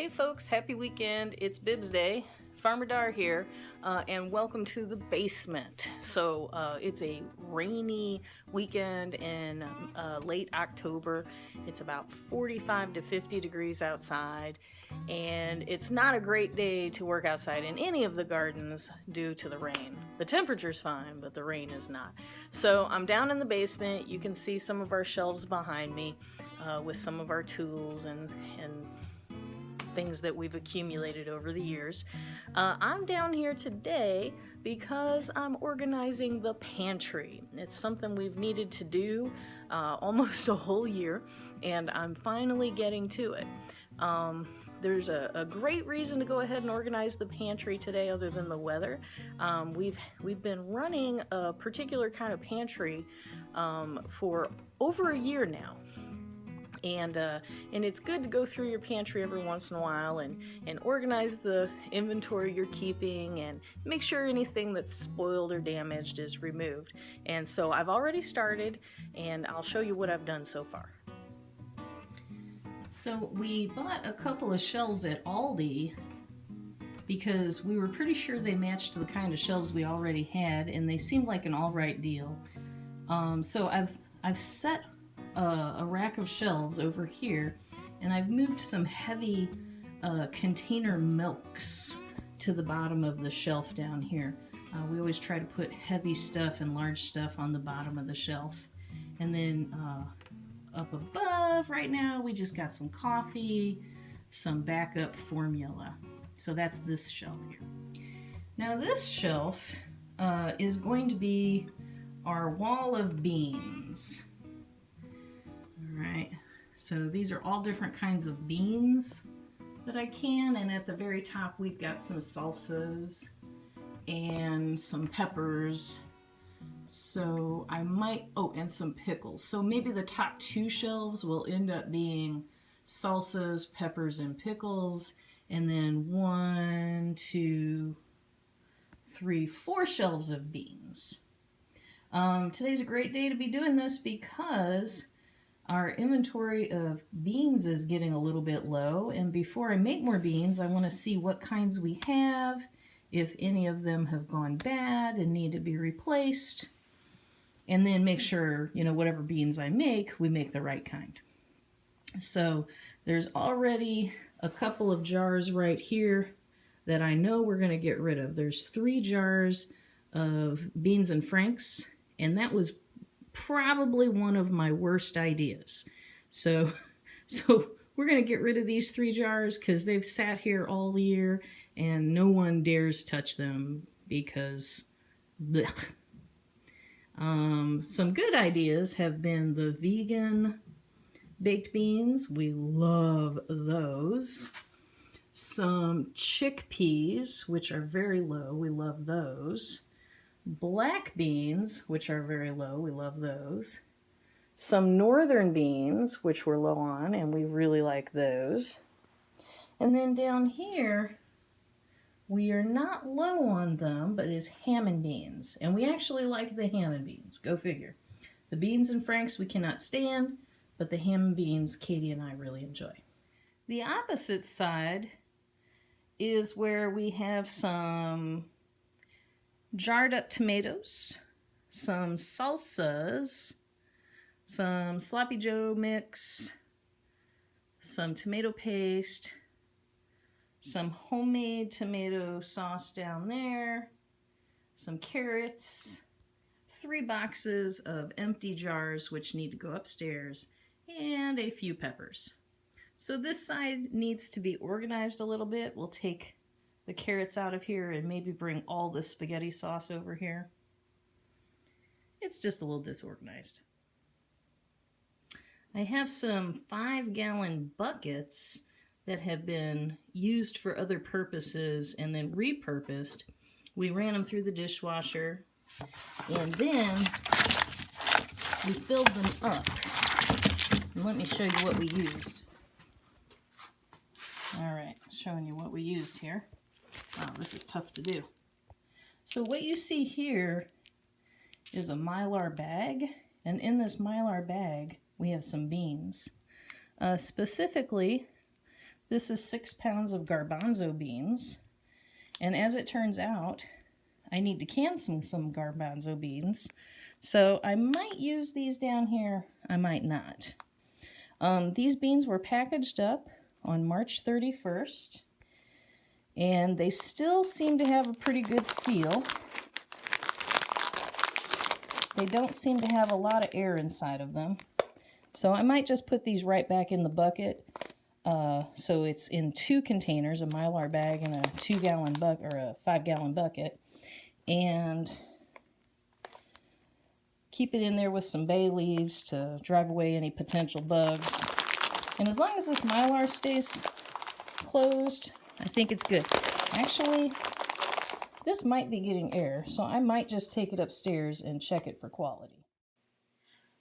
Hey folks, happy weekend. It's Bibs Day. Farmer Dar here, and welcome to the basement. So it's a rainy weekend in late October. It's about 45 to 50 degrees outside, and it's not a great day to work outside in any of the gardens due to the rain. The temperature's fine, but the rain is not. So I'm down in the basement. You can see some of our shelves behind me with some of our tools and things that we've accumulated over the years. I'm down here today because I'm organizing the pantry. It's something we've needed to do almost a whole year, and I'm finally getting to it. There's a great reason to go ahead and organize the pantry today other than the weather. We've been running a particular kind of pantry for over a year now. And it's good to go through your pantry every once in a while and organize the inventory you're keeping and make sure anything that's spoiled or damaged is removed. And so I've already started, and I'll show you what I've done so far. So we bought a couple of shelves at Aldi because we were pretty sure they matched the kind of shelves we already had, and they seemed like an all right deal. So I've set a rack of shelves over here, and I've moved some heavy container milks to the bottom of the shelf down here. We always try to put heavy stuff and large stuff on the bottom of the shelf. And then up above right now we just got some coffee, some backup formula. So that's this shelf here. Now this shelf is going to be our wall of beans. Alright, so these are all different kinds of beans that I can, and at the very top we've got some salsas and some peppers. So I might, and some pickles. So maybe the top two shelves will end up being salsas, peppers, and pickles, and then 1, 2, 3, 4 shelves of beans. Today's a great day to be doing this because our inventory of beans is getting a little bit low, and before I make more beans, I want to see what kinds we have, if any of them have gone bad and need to be replaced, and then make sure, whatever beans I make, we make the right kind. So there's already a couple of jars right here that I know we're going to get rid of. There's 3 jars of beans and franks, and that was probably one of my worst ideas. So we're going to get rid of these 3 jars because they've sat here all year and no one dares touch them because blech. Some good ideas have been the vegan baked beans. We love those. Some chickpeas, which are very low. We love those. Black beans, which are very low, we love those. Some northern beans, which we're low on, and we really like those. And then down here, we are not low on them, but is ham and beans. And we actually like the ham and beans, go figure. The beans and franks we cannot stand, but the ham and beans Katie and I really enjoy. The opposite side is where we have some jarred up tomatoes, some salsas, some sloppy joe mix, some tomato paste, some homemade tomato sauce down there, some carrots, 3 boxes of empty jars which need to go upstairs, and a few peppers. So this side needs to be organized a little bit. We'll take the carrots out of here and maybe bring all the spaghetti sauce over here. It's just a little disorganized. I have some 5-gallon buckets that have been used for other purposes and then repurposed. We ran them through the dishwasher and then we filled them up. And let me show you what we used. Alright, showing you what we used here. Wow, this is tough to do. So what you see here is a Mylar bag, and in this Mylar bag we have some beans. Specifically, This is 6 pounds of garbanzo beans. And as it turns out, I need to can some garbanzo beans. So I might use these down here, I might not. These beans were packaged up on March 31st, and they still seem to have a pretty good seal. They don't seem to have a lot of air inside of them. So I might just put these right back in the bucket. So it's in 2 containers, a Mylar bag and a 2-gallon bucket, or a 5-gallon bucket. And keep it in there with some bay leaves to drive away any potential bugs. And as long as this Mylar stays closed, I think it's good. Actually, this might be getting air, so I might just take it upstairs and check it for quality.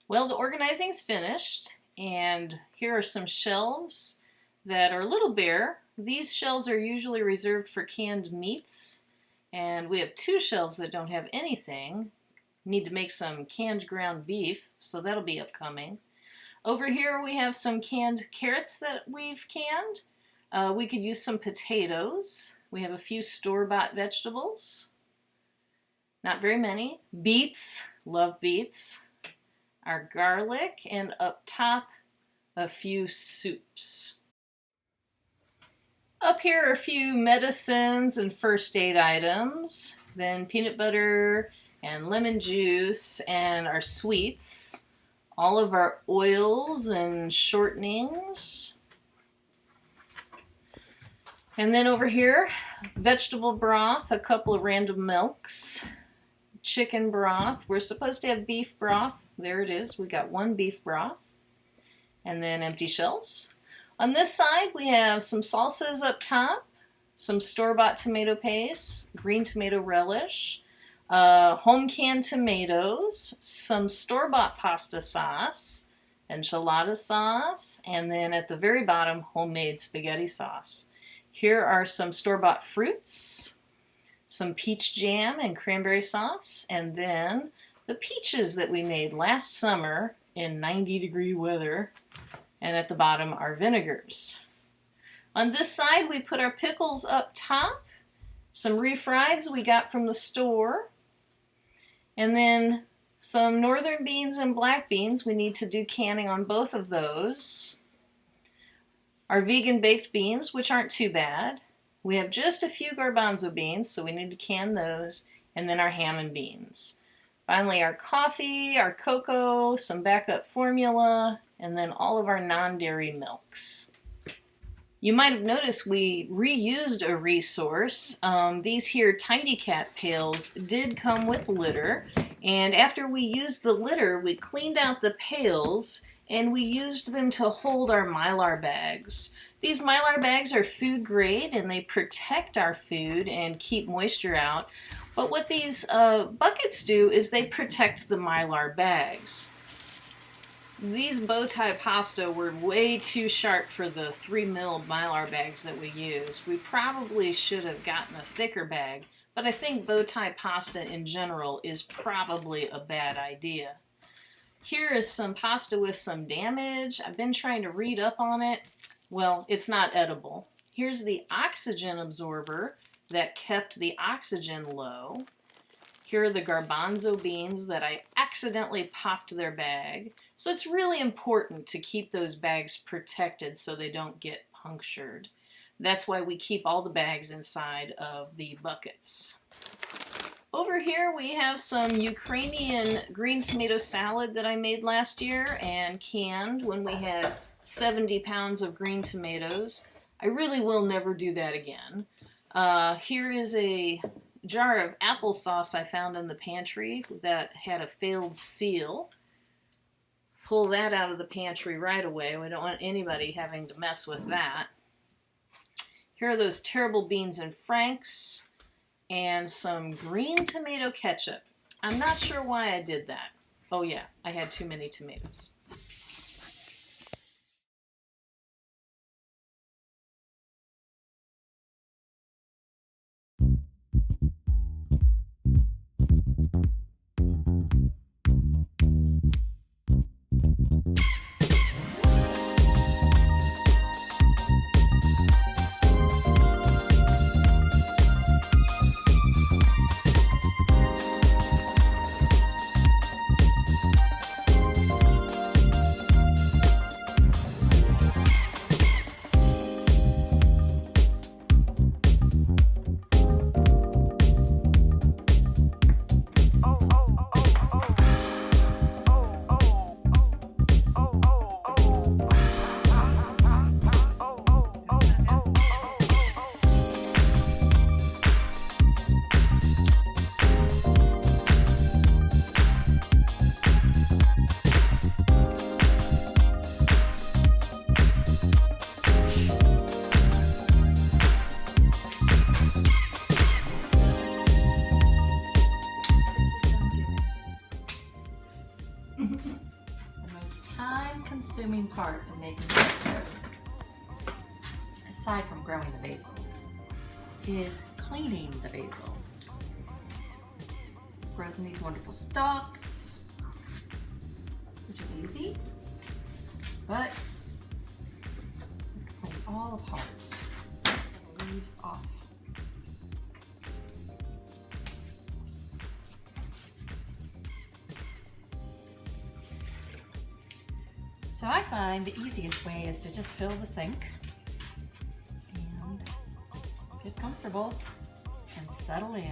Well, the organizing's finished, and here are some shelves that are a little bare. These shelves are usually reserved for canned meats, and we have 2 shelves that don't have anything. Need to make some canned ground beef, so that'll be upcoming. Over here we have some canned carrots that we've canned. We could use some potatoes. We have a few store-bought vegetables. Not very many. Beets, love beets. Our garlic, and up top a few soups. Up here are a few medicines and first aid items. Then peanut butter and lemon juice and our sweets, all of our oils and shortenings. And then over here, vegetable broth, a couple of random milks, chicken broth. We're supposed to have beef broth. There it is. We got 1 beef broth. And then empty shelves. On this side, we have some salsas up top, some store-bought tomato paste, green tomato relish, home canned tomatoes, some store-bought pasta sauce, enchilada sauce, and then at the very bottom, homemade spaghetti sauce. Here are some store-bought fruits, some peach jam and cranberry sauce, and then the peaches that we made last summer in 90-degree weather, and at the bottom are vinegars. On this side, we put our pickles up top, some refrieds we got from the store, and then some northern beans and black beans. We need to do canning on both of those. Our vegan baked beans, which aren't too bad. We have just a few garbanzo beans, so we need to can those, and then our ham and beans. Finally, our coffee, our cocoa, some backup formula, and then all of our non-dairy milks. You might have noticed we reused a resource. These here Tidy Cat pails did come with litter, and after we used the litter, we cleaned out the pails and we used them to hold our Mylar bags. These Mylar bags are food grade and they protect our food and keep moisture out. But what these buckets do is they protect the Mylar bags. These bow tie pasta were way too sharp for the 3mm Mylar bags that we use. We probably should have gotten a thicker bag, but I think bow tie pasta in general is probably a bad idea. Here is some pasta with some damage. I've been trying to read up on it. Well, it's not edible. Here's the oxygen absorber that kept the oxygen low. Here are the garbanzo beans that I accidentally popped their bag. So it's really important to keep those bags protected so they don't get punctured. That's why we keep all the bags inside of the buckets. Over here we have some Ukrainian green tomato salad that I made last year and canned when we had 70 pounds of green tomatoes. I really will never do that again. Here is a jar of applesauce I found in the pantry that had a failed seal. Pull that out of the pantry right away. We don't want anybody having to mess with that. Here are those terrible beans and franks and some green tomato ketchup. I'm not sure why I did that. Oh yeah, I had too many tomatoes. aside from growing the basil, is cleaning the basil. It grows in these wonderful stalks, which is easy, but clean all apart. The leaves off. So I find the easiest way is to just fill the sink and get comfortable and settle in.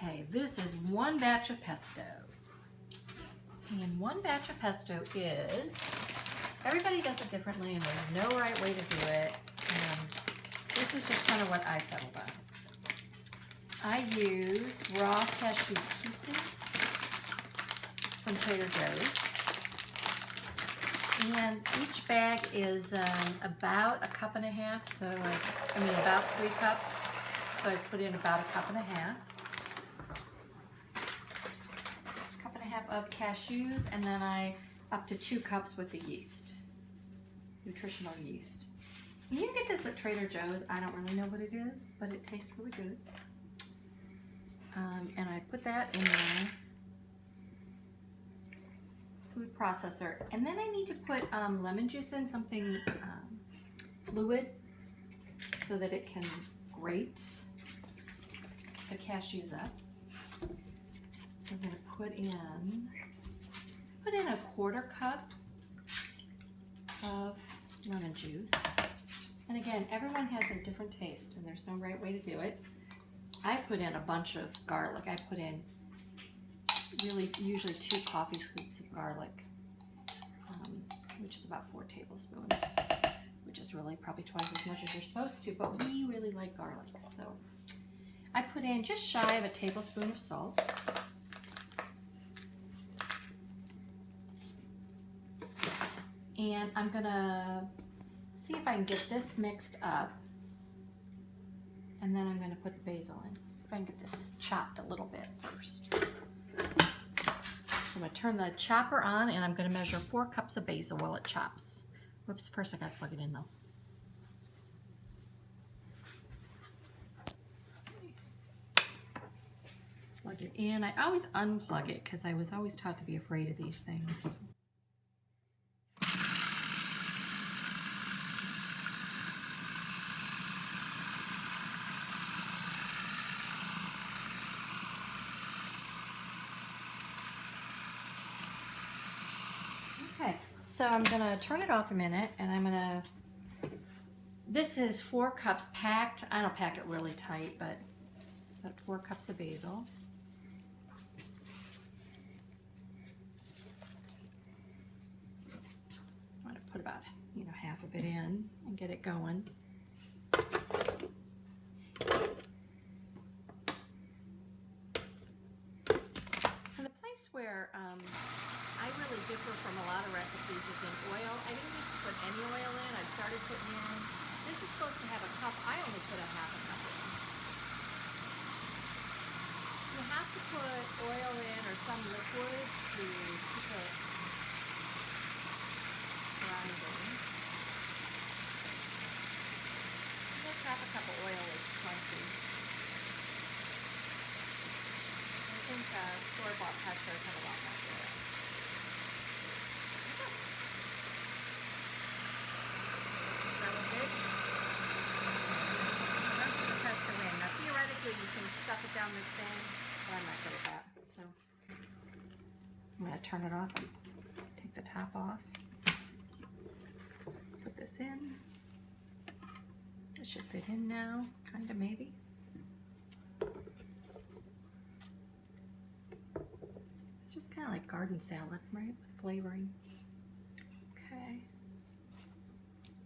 Okay, this is one batch of pesto. And one batch of pesto is, everybody does it differently and there's no right way to do it. And this is just kind of what I settled on. I use raw cashew pieces from Trader Joe's. And each bag is about a cup and a half, so about 3 cups. So I put in about a cup and a half. Of cashews, and then up to 2 cups with the yeast, nutritional yeast. And you can get this at Trader Joe's. I don't really know what it is, but it tastes really good. And I put that in my food processor. And then I need to put lemon juice in, something fluid, so that it can grate the cashews up. So I'm going to put in a 1/4 cup of lemon juice. And again, everyone has a different taste and there's no right way to do it. I put in a bunch of garlic. I put in usually 2 coffee scoops of garlic, which is about 4 tablespoons, which is really probably twice as much as you're supposed to, but we really like garlic. So I put in just shy of a tablespoon of salt. And I'm gonna see if I can get this mixed up. And then I'm gonna put the basil in. See if I can get this chopped a little bit first. So I'm gonna turn the chopper on and I'm gonna measure 4 cups of basil while it chops. Whoops, first I gotta plug it in though. Plug it in. I always unplug it because I was always taught to be afraid of these things. Okay, so I'm gonna turn it off a minute and this is 4 cups packed. I don't pack it really tight, but 4 cups of basil. I'm gonna put about, half of it in and get it going. And the place where I really differ from a lot of recipes is in oil. I didn't used to put any oil in. I started putting in. This is supposed to have a cup. I only put a half a cup in. You have to put oil in or some liquid to keep it rising. I guess half a cup of oil is plenty. I think store-bought pestos have a lot more oil. You can stuff it down this thing, but I'm not good at that. So I'm going to turn it off and take the top off. Put this in. It should fit in now, kind of maybe. It's just kind of like garden salad, right? With flavoring. Okay.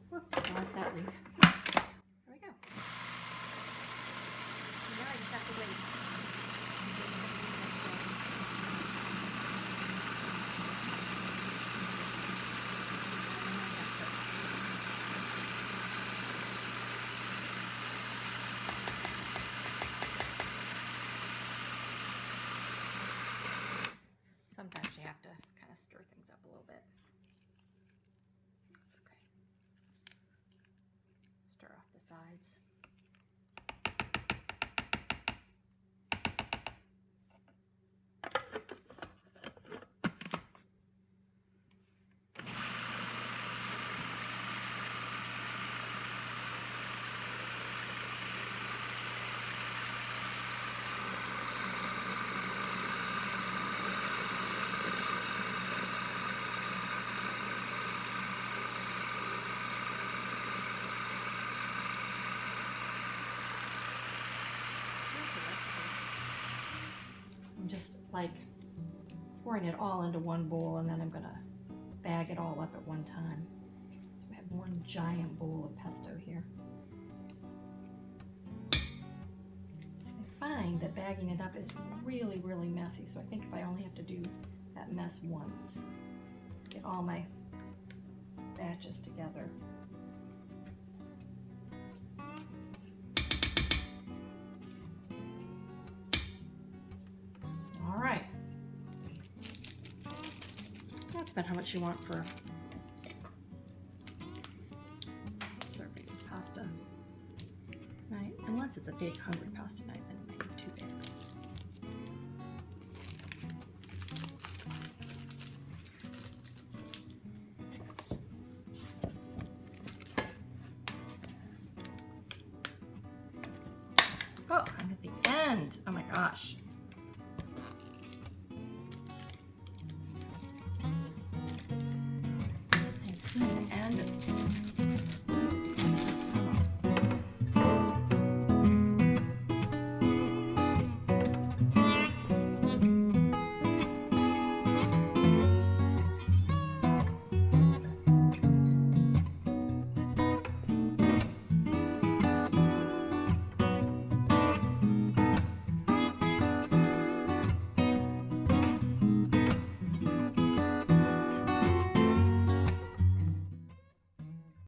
Whoops, lost that leaf. There we go. Now I just have to wait. It's going to be this way. Sometimes you have to kind of stir things up a little bit. It's okay. Stir off the sides. I'm just like pouring it all into one bowl and then I'm gonna bag it all up at one time. So I have one giant bowl of pesto here. I find that bagging it up is really, really messy, so I think if I only have to do that mess once, get all my batches together. All right. That's about how much you want for serving pasta night. Unless it's a big hungry pasta night, then it might be 2 bags. Oh, I'm at the end. Oh my gosh.